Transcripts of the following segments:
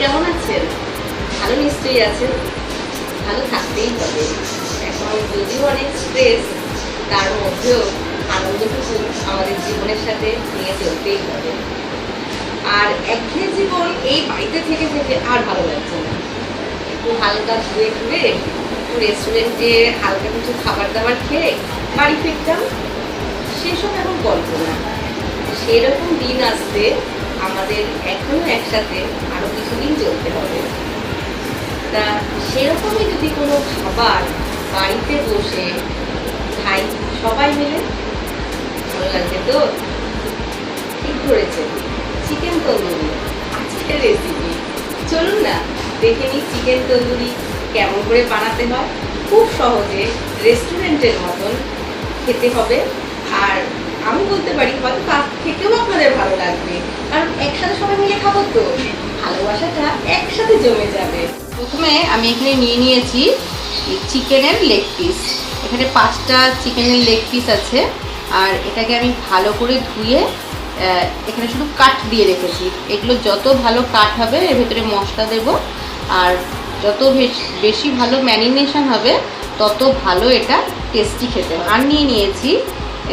কেমন আছেন? ভালো নিশ্চয়ই আছেন। ভালো থাকতেই হবে। এখন যদিও অনেক স্ট্রেস, তার মধ্যেও আনন্দটুকু আমাদের জীবনের সাথে নিয়ে চলতেই হবে। আর একঘেয়ে জীবন এই বাড়িতে থেকে থেকে আর ভালো লাগছে না। একটু হালকা ঘুরে ঘুরে একটু রেস্টুরেন্টে হালকা কিছু খাবার দাবার খেয়ে বাড়ি ফিরতাম, সেসব এখন কল্পনা। সেরকম দিন আসতে আমাদের এখনো একসাথে আরো কিছুদিন চলতে হবে। তা সেরকমই যদি কোনো খাবার বাড়িতে বসে খাই সবাই মিলে, ভালো লাগবে তো? ঠিক ধরেছে, চিকেন তন্দুরি আজকের রেসিপি। চলুন না দেখে নিই চিকেন তন্দুরি কেমন করে বানাতে হয়। খুব সহজে রেস্টুরেন্টের মতন খেতে হবে। আর আমি বলতে পারি হয়তো তার থেকেও আপনাদের ভালো লাগবে, কারণ একসাথে সবাই মিলে খাবো তো, ভালোবাসাটা একসাথে জমে যাবে। প্রথমে আমি এখানে নিয়ে নিয়েছি চিকেনের লেগ পিস। এখানে 5টা চিকেনের লেগ পিস আছে। আর এটাকে আমি ভালো করে ধুয়ে এখানে শুধু কাট দিয়ে রেখেছি। এগুলো যত ভালো কাট হবে এর ভেতরে মশলা দেব, আর যত বেশি ভালো ম্যারিনেশন হবে তত ভালো এটা টেস্টি খেতে হবে। আর নিয়ে নিয়েছি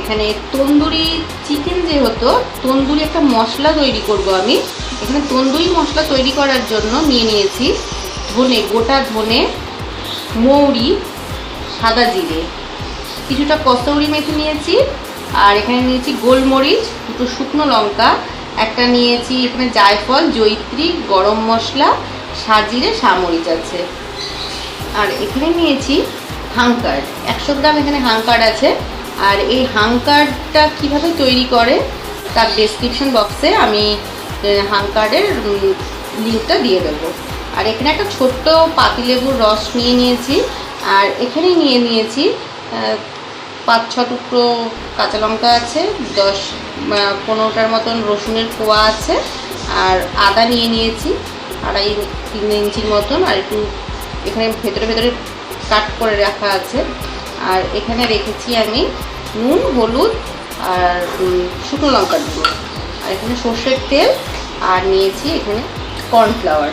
এখানে তন্দুরি চিকেন, যেহেতু তন্দুরি একটা মশলা তৈরি করব আমি। এখানে তন্দুরি মশলা তৈরি করার জন্য নিয়ে নিয়েছি ধনে, গোটা ধনে, মৌরি, সাদা জিরে, কিছুটা কসৌরি মেথি নিয়েছি। আর এখানে নিয়েছি গোলমরিচ, 2টো শুকনো লঙ্কা, একটা নিয়েছি এখানে জায়ফল, জয়িত্রী, গরম মশলা, সাজিরে, সামরিচ আছে। আর এখানে নিয়েছি হাংকার্ড, 100 গ্রাম এখানে হাংকার্ড আছে। আর এই হাংকার্ডটা কিভাবে তৈরি করে তার ডেসক্রিপশন বক্সে আমি হাংকার্ডের লিঙ্কটা দিয়ে দেবো। আর এখানে একটা ছোট্ট পাতিলেবুর রস নিয়ে নিয়েছি। আর এখানে নিয়ে নিয়েছি 5-6 টুকরো কাঁচা লঙ্কা আছে, 10-15টার মতন রসুনের কোয়া আছে। আর আদা নিয়ে নিয়েছি 2.5-3 ইঞ্চির মতন। আর একটু এখানে ভেতরে ভেতরে কাট করে রাখা আছে। আর এখানে রেখেছি আমি নুন, হলুদ আর শুকনো লঙ্কার গুঁড়ো। আর এখানে সর্ষের তেল, আর নিয়েছি এখানে কর্নফ্লাওয়ার।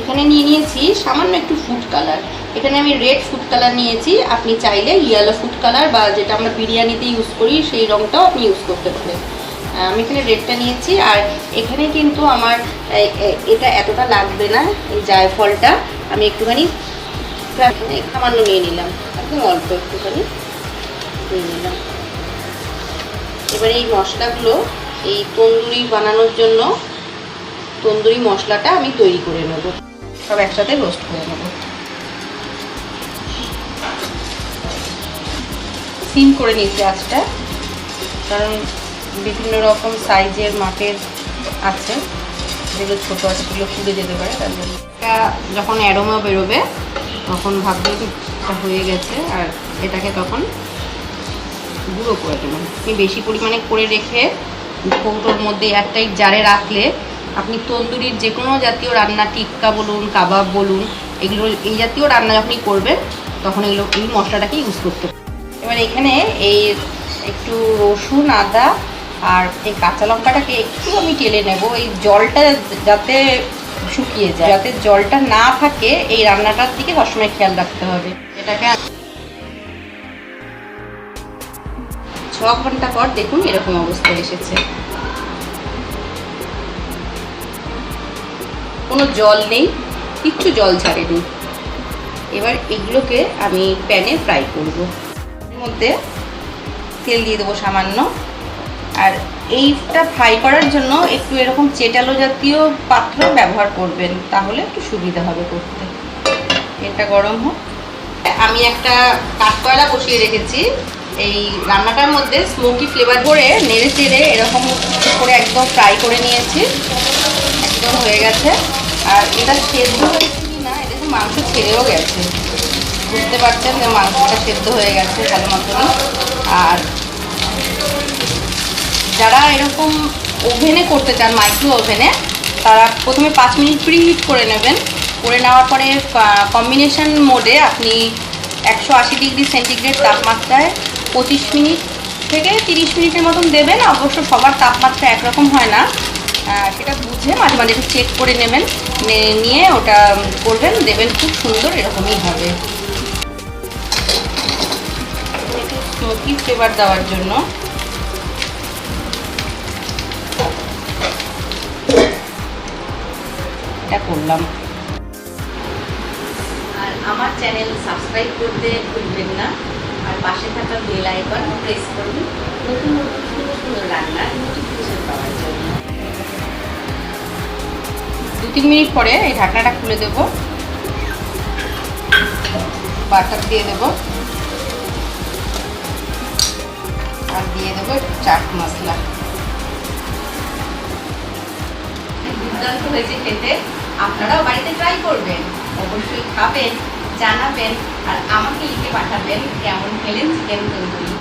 এখানে নিয়ে নিয়েছি সামান্য একটু ফুড কালার। এখানে আমি রেড ফুড কালার নিয়েছি, আপনি চাইলে ইয়েলো ফুড কালার বা যেটা আমরা বিরিয়ানিতে ইউজ করি সেই রঙটাও আপনি ইউজ করতে পারেন। আমি এখানে রেডটা নিয়েছি। আর এখানে কিন্তু আমার এটা এতটা লাগবে না, এই জায়ফলটা আমি একটুখানি সামান্য নিয়ে নিলাম, একদম অল্প একটুখানি নিয়ে নিলাম। এবারে এই মশলাগুলো এই তন্দুরি বানানোর জন্য তন্দুরি মশলাটা আমি তৈরি করে নেব, সব একসাথে রোস্ট করে নেব। সিম করে নিচ্ছি আঁচটা, কারণ বিভিন্ন রকম সাইজের মাপের আছে, যেগুলো ছোটো আছে সেগুলো ফুলে যেতে পারে। তার জন্য এটা যখন অ্যারোমা বেরোবে তখন ভাববে যে এটা হয়ে গেছে, আর এটাকে তখন গুঁড়ো করে দেবেন। আপনি বেশি পরিমাণে করে রেখে কৌটোর মধ্যে এয়ারটাইট জারে রাখলে আপনি তন্দুরির যে কোনো জাতীয় রান্না, টিক্কা বলুন, কাবাব বলুন, এগুলো এই জাতীয় রান্না যখনই করবেন তখন এগুলো এই মশলাটাকে ইউজ করতে পারেন। এবার এখানে এই একটু রসুন, আদা আর এই কাঁচা লঙ্কাটাকে একটু আমি টেলে নেব, এই জলটা যাতে শুকিয়ে যায়। যাতে জলটা না থাকে এই রান্নাটার দিকে সবসময় খেয়াল রাখতে হবে। এটাকে 6 ঘন্টা পর দেখুন এরকম অবস্থায় এসেছে, কোনো জল নেই, কিচ্ছু জল ছাড়েনি। এবার এগুলোকে আমি প্যানে ফ্রাই করব। এর মধ্যে তেল দিয়ে দেবো সামান্য। আর এইটা ফ্রাই করার জন্য একটু এরকম চেটালো জাতীয় পাত্র ব্যবহার করবেন, তাহলে একটু সুবিধা হবে করতে। এটা গরম হোক। আমি একটা কাঠকয়লা বসিয়ে রেখেছি। এই রান্নাটার মধ্যে স্মোকি ফ্লেভার করে নেড়ে চেড়ে এরকম করে একদম ফ্রাই করে নিয়েছি, একদম হয়ে গেছে। আর এটা সেদ্ধ হয়েছে কি না, এটা তো মাংস ছেড়েও গেছে, বুঝতে পারছেন যে মাংসটা সেদ্ধ হয়ে গেছে ভালো মতনই। আর যারা এরকম ওভেনে করতে চান, মাইক্রো ওভেনে, তারা প্রথমে 5 মিনিট প্রিহিট করে নেবেন। করে নেওয়ার পরে কম্বিনেশন মোডে আপনি 180 ডিগ্রি সেন্টিগ্রেড তাপমাত্রায় 25 মিনিট থেকে 30 মিনিটের মতন দেবেন। অবশ্য সবার তাপমাত্রা একরকম হয় না, সেটা বুঝে মাঝে মাঝে একটু চেক করে নেবেন, নিয়ে ওটা করবেন, দেবেন খুব সুন্দর এরকমই হবে। একটু স্মোকি ফ্লেভার দেওয়ার জন্য এটা করলাম। আর আমার চ্যানেল সাবস্ক্রাইব করতে ভুলবেন না, আর পাশে থাকা বেল আইকন প্রেস করুন নতুন নতুন সুন্দর সুন্দর রান্নার নোটিফিকেশন পাওয়ার জন্য। 2-3 মিনিট পরে এই ঢাকনাটা খুলে দেব, বাটার দিয়ে দেব, আর দিয়ে দেবো একটু চাট মশলা। দুর্দান্ত হয়েছে খেতে, আপনারাও বাড়িতে ট্রাই করবেন, অবশ্যই খাবেন, জানাবেন, আর আমাকে লিখে পাঠাবেন কেমন খেলেন চিকেন তন্দুরি।